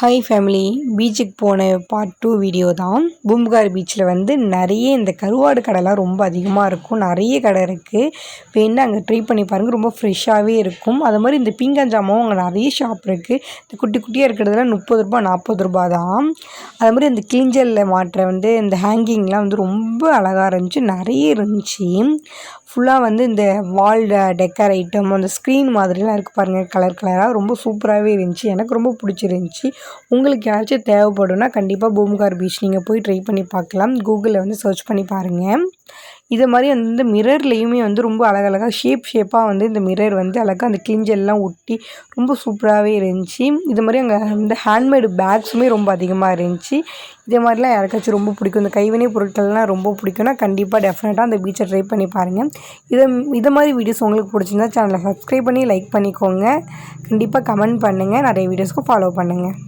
Hi family, பீச்சுக்கு போன part 2 video தான். பூம்புகார் பீச்சில் வந்து நிறைய இந்த கருவாடு கடைலாம் ரொம்ப அதிகமாக இருக்கும். நிறைய கடை இருக்குது. வேணுன்னா அங்கே ட்ரை பண்ணி பாருங்கள், ரொம்ப ஃப்ரெஷ்ஷாகவே இருக்கும். அது மாதிரி இந்த பீங்கான் ஜாமாவும் அங்கே நிறைய ஷாப் இருக்குது. இந்த குட்டி குட்டியாக இருக்கிறதுல 30 ரூபா 40 ரூபா தான். அது மாதிரி இந்த கிளிஞ்சலில் மாட்டுற வந்து இந்த ஹேங்கிங்லாம் வந்து ரொம்ப அழகாக இருந்துச்சு, நிறைய இருந்துச்சு. ஃபுல்லாக வந்து இந்த வால் டெக்கர் ஐட்டம், அந்த ஸ்க்ரீன் மாதிரிலாம் இருக்குது பாருங்கள், கலர் கலராக ரொம்ப சூப்பராகவே இருந்துச்சு. எனக்கு ரொம்ப பிடிச்சிருந்துச்சி. உங்களுக்கு யாராச்சும் தேவைப்படும்னா கண்டிப்பாக பூம்புகார் பீச் நீங்கள் போய் ட்ரை பண்ணி பார்க்கலாம். கூகுளில் வந்து சர்ச் பண்ணி பாருங்கள். இதை மாதிரி வந்து மிரர்லேயுமே வந்து ரொம்ப அழகழகாக ஷேப்பாக வந்து இந்த மிரர் வந்து அழகாக அந்த கிளிஞ்சல்லாம் ஒட்டி ரொம்ப சூப்பராகவே இருந்துச்சு. இது மாதிரி அங்கே வந்து ஹேண்ட்மேடு பேக்ஸுமே ரொம்ப அதிகமாக இருந்துச்சு. இதே மாதிரிலாம் யாருக்காச்சும் ரொம்ப பிடிக்கும், இந்த கைவினை பொருட்கள்லாம் ரொம்ப பிடிக்கும்னா கண்டிப்பாக டெஃபினட்டாக அந்த பீச்சை ட்ரை பண்ணி பாருங்கள். இதை மாதிரி வீடியோஸ் உங்களுக்கு பிடிச்சிருந்தா சேனலை சப்ஸ்கிரைப் பண்ணி லைக் பண்ணிக்கோங்க. கண்டிப்பாக கமெண்ட் பண்ணுங்கள். நிறைய வீடியோஸ்க்கு ஃபாலோ பண்ணுங்கள்.